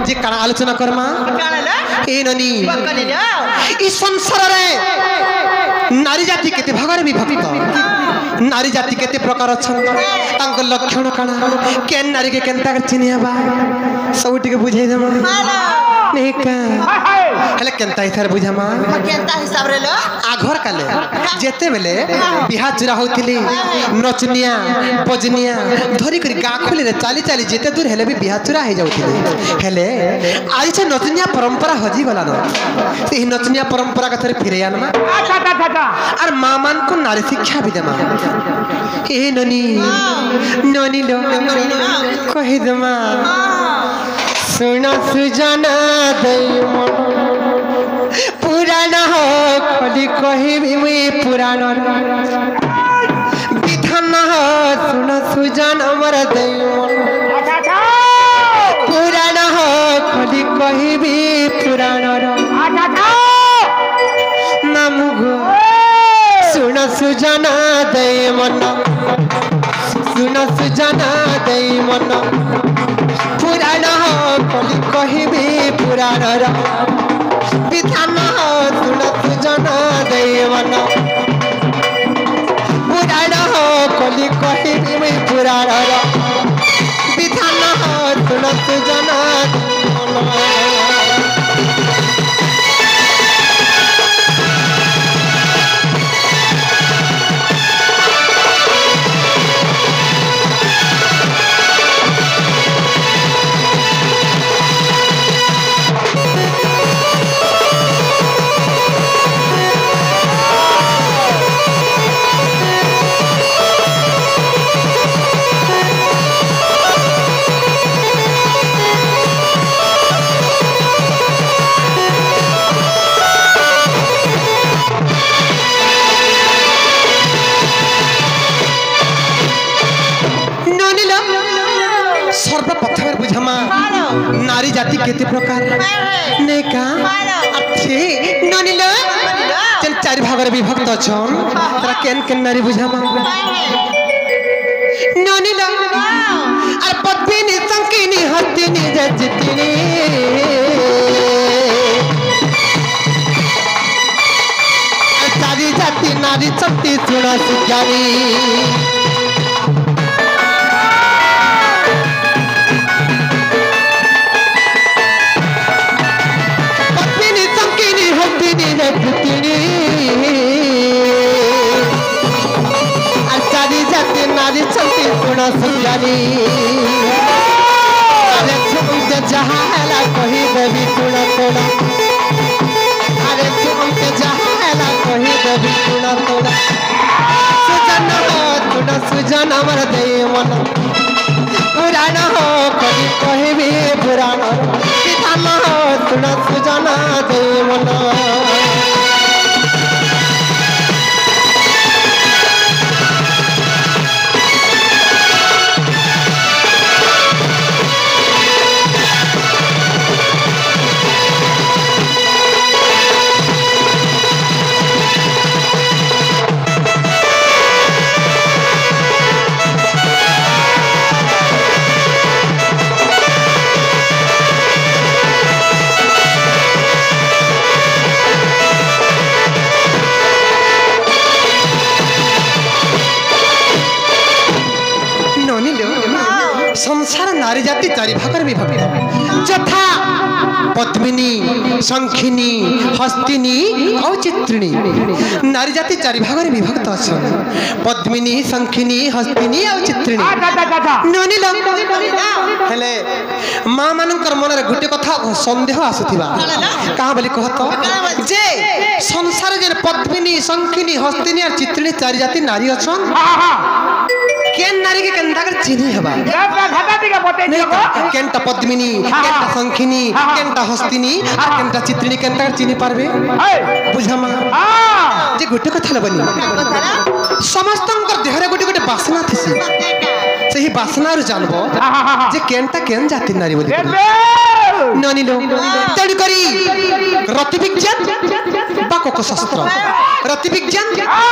जे काना आलोचना करमा ए ननी ई संसार रे नारी जाति केते भागरे विभक्त नारी जाति केते प्रकार अछन तांक लक्षण काना केन नारी के केनता चिनियाबा सब टिके बुझाई देमा नहीं का हले केनता इथर बुझामा केनता हिसाब रे लो आघर काले जेते बेले बिहा चुरा होतिली नचनिया बजनिया धरी करी गा खोली रे चाली चाली जेते दूर हेले भी बिहा चुरा हे जाउतिली हेले आज से नचनिया परंपरा हजी गला न से नचनिया परंपरा का थरे फिरे आनमा और मां मान को नारी शिक्षा भी देमा ए ननी ननी लो कहि दमा सुना सुजाना दई पुराना हो खली कहिबी मुई पुराना विधान हो सुना सुजान अमर दई पुराना हो खली कहिबी पुराना नामु गो सुना सुजाना दई मन सुना सुजाना दई मन पुराना हो खली कहिबी पुराना विधान हो सुन सुजन दैवन पुराण हो कली कहिबी पुराण विधान हो सुन सुजन सर्वप्रथम बुझमा नारी जाति केते प्रकार ने का अच्छे ननिला चल चार भागर विभक्त छन तरा केन केन नारी बुझमा ननिला और पत्नी संकिनी हतिनी जजतिनी चारी जाति नारी शक्ति सुना सुजानी चारी जाति नारी चलती सुना सुजानी अरे तुमके जहाँ हैला कही देवी सुना सुना अरे तुमके जहाँ हैला कही देवी सुना सुना सुजन हो सुना सुजन अमर देवन पुराण हो कही कहिबी पुराण विधान हो सुना सुजन देवन संसार नारी जाति चारि भागर विभक्त यथा पद्मिनी शंखिनी हस्तिनी और चित्रिणी नारी जाति चारि भागर विभक्त अछन पद्मिनी शंखिनी हस्तिनी और चित्रिणी ननिल हेले मां मानकर मन रे गुटे कथा संदेह आसुथिबा कहा बोली कहत जे संसार जे पद्मिनी शंखिनी हस्तिनी और चित्रिणी चारि जाति नारी अछन केन नारी के केनता कर चिन्ही हबा केनता पद्मिनी केनता शंखिनी केनता हस्तिनी और केनता चित्रिणी केनता कर चिन्ही पारबे बुझमा जे गुटे कथा लबनी समस्तंकर देहरे गुटे गुटे वासना थिसी सेही वासना रु जानबो जे केनता केन जाति नारी बोली ननिलो तेणु करी रति विज्ञान बा कोक शास्त्र रति विज्ञान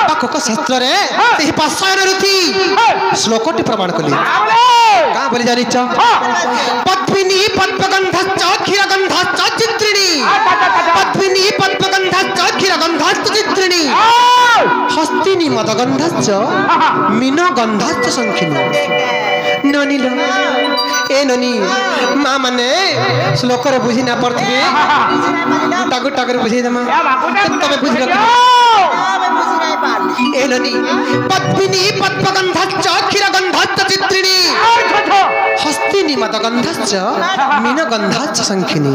बा कोक शास्त्र रे एही पाषाण रुथि श्लोकटी प्रमाण कली का बोली जानि छ पद्मिनी पद्मगंधश्च क्षीरगंधश्च चित्रिणी पद्मिनी पद्मगंधश्च क्षीरगंधश्च चित्रिणी हस्तिनी मदगंधश्च मीनगंधश्च शंखिनी ननिलो ए ननी माँ माने श्लोक रे बुझी ना पड़थिबे टागु टागु बुझी दमा तबे बुझ रख ए ननी पद्मिनी पद्मगंधश्च क्षीरगंधश्च चित्रिणी हस्तिनी मदगंधश्च मीनगंधश्च शंखिनी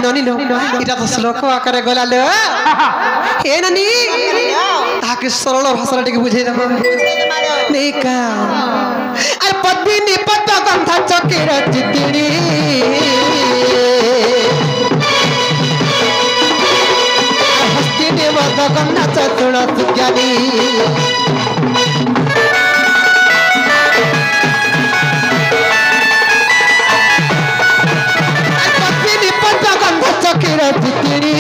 ननिलो इटा तो श्लोक आकारे गलाले ए ननी ताके सरल भाषा टिके बुझी दमा नेका अरे पद्मिनी पद्मगंधश्च क्षीरचित्रिणी हस्तिनी मदगंधश्च तुलसुज्ञानी पद्मिनी पद्मगंधश्च क्षीरचित्रिणी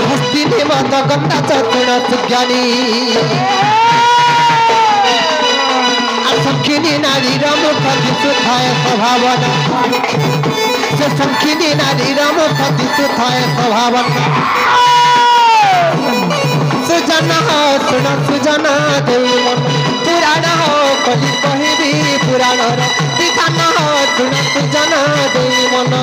हस्तिनी मदगंधश्च तुलसुज्ञानी शंखिनी नारी मुख दिशुथाय स्वभावन से शंखिनी नारी मुख दिशुथाय स्वभावन सुजना सुन सुजना देव पुराण कलि कहबी पुराण विधान सुन सुजना देव मन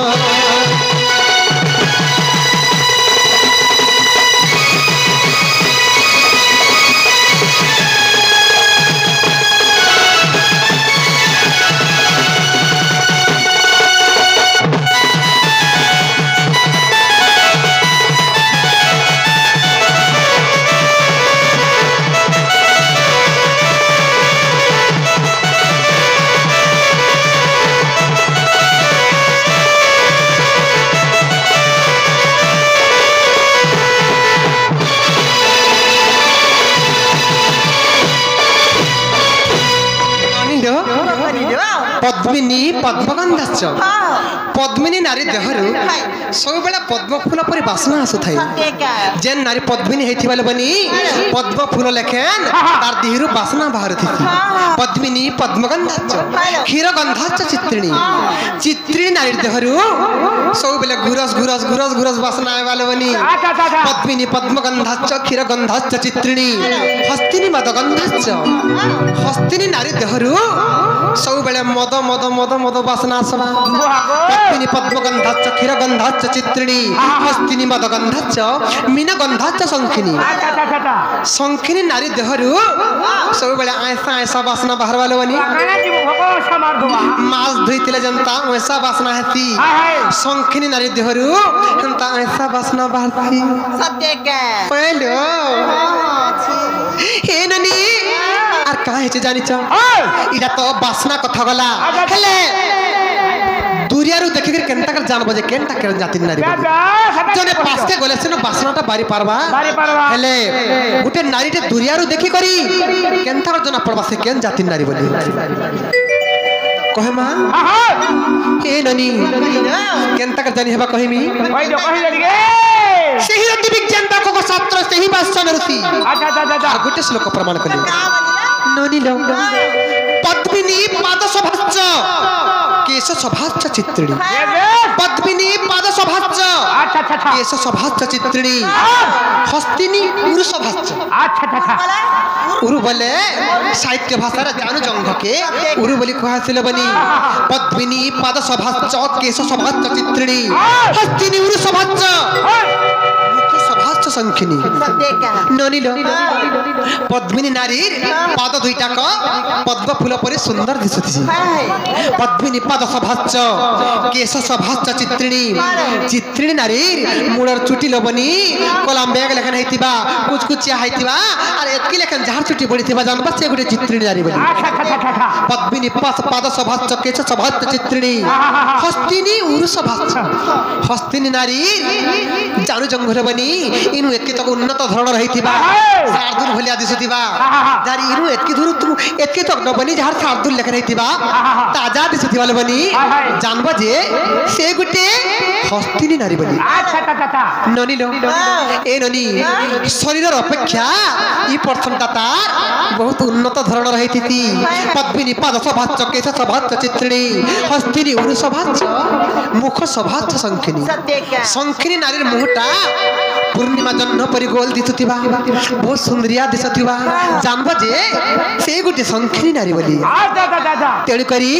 पद्मिनी पद्मगंधश्च पद्मिनी नारी देहरु सब बेला पद्म फूल परि वासना आसु थाई जेन नारी पद्मिनी हेथिबाले बनी पद्म फूल लेखेन तार देहरु वासना बाहर थिति पद्मिनी पद्मगंधश्च क्षीरगंधश्च चित्रिणी चित्रिणी नारी देहरु सब बेला घुरस घुरस घुरस घुरस वासना आइबाले बनी पद्मिनी पद्मगंधश्च क्षीरगंधश्च चित्रिणी हस्तिनी मदगंधश्च हस्तिनी नारी देहरु सब बेला मद मद मद मद वासना आसबा पद्मिनी पद्मगंधश्च क्षीरगंधश्च चित्रिणी हस्तिनी मदगंधश्च मीनगंधश्च शंखिनी शंखिनी नारी देहरु सब बेला ऐसा ऐसा वासना बाहर वाले बनी मास धुइतिले जनता ऐसा वासना हेती शंखिनी नारी देहरु जनता ऐसा वासना बाहर थी सत्य के पहलो हे ननी आर का हे जानि छ इडा तो वासना कथा गला हेले दुरियारु देखि कर केनता कर जानबो जे केनता कर जाति नारी जने पासके गले से वासनाटा बारी पारबा हेले गुटे नारीटे दुरियारु देखि करी केनता कर जना पड़बा से केन जाति नारी बोली कहे मां ए ननी केनता कर जानि हेबा कहिमी कहि जानि गे सही रति विज्ञान को शास्त्र सही भाषण रुति अच्छा गुटे श्लोक प्रमाण कली ननी लो पद्मिनी पाद सभाच्च केश सभाच्च चित्रिणी पद्मिनी पाद सभाच्च अच्छा केश सभाच्च चित्रिणी हस्तिनी उरु सभाच्च अच्छा उरु बोले साहित्य भाषा रे जानु जंघ के उरु बोली कहसिले बनी पद्मिनी पाद सभाच्च केश सभाच्च चित्रिणी हस्तिनी उरु सभाच्च शंखिनी ननिलो पद्मिनी नारी पाद दुईटा को पद्म फूल परि सुंदर दिसुथि पद्मिनी पाद सभाच्च केश सभाच्च चित्रिणी चित्रिणी नारी मुडर चुटी लबनी कलम बैग लेखन हेतिबा कुछ कुचिया हेतिबा अरे एतकी लेखन झार चुटी बढिथिबा जानबा से गुटे चित्रिणी नारी बनी पद्मिनी पाद सभाच्च केश सभाच्च चित्रिणी हस्तिनी उरु सभाच्च हस्तिनी नारी जानु जंघर बनी इन इनु एतके तक उन्नत धरण रहितिबा शार्दुल भलिया दिसुतिबा जारी इनु एतके धुरु तू एतके तक न बनी जहार शार्दुल लेख रहितिबा ताजा दिसुतिबा बनी जानबा जे से गुटे हस्तिनी नारी बनी अच्छा ता ननी लो ए ननी शरीर अपेक्षा ई पर्सन तार बहुत उन्नत धरण रहितिति पद्मिनी पाद सभाच केश सभाच चित्रिणी हस्तिनी उरु सभाच मुख सभाच संखिनी संखिनी नारीर मुहटा पूर्णिमा जन्म परि गोल दिसुतिबा बहुत सुंदरिया दिसुतिबा जानबा जे से गुटे संखिनी नारी बोली तेणु करी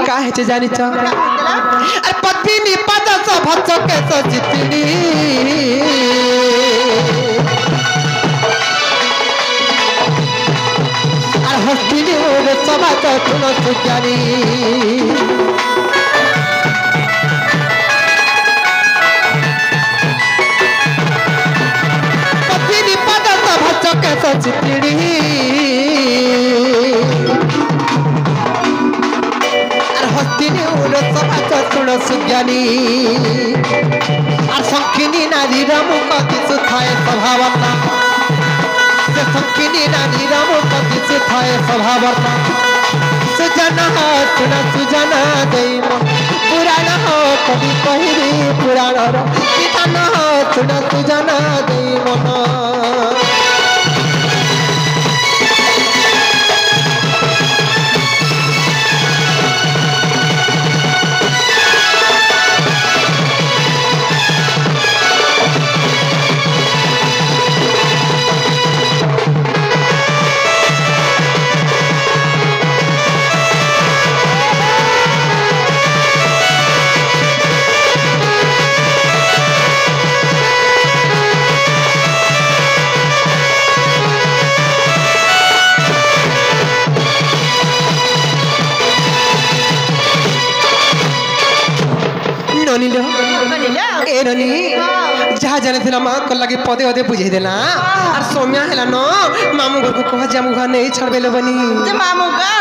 का हेचे जानिछ अरे पद्मिनी पाद सभाच केश चित्रिणी हस्तिनी उरु सभाच तुण सुज्ञानी चित्रिणी हस्तिनी उरु सभाच तुण सुज्ञानी संखिनी नारीर मुख दिशु थाए स्वभावता संखिनी नारीर मुख दिशु थाए स्वभावता सुजन तुण सुजन दैम पुराण कवि कहिरी पुराण विधान तुण सुजन दैम जहाँ जाने थे माँ को लगे पदे पदे बुझे देना और सोम्या है ना मामू घर को कहा जामू घर नहीं छड़बे बनी मामू का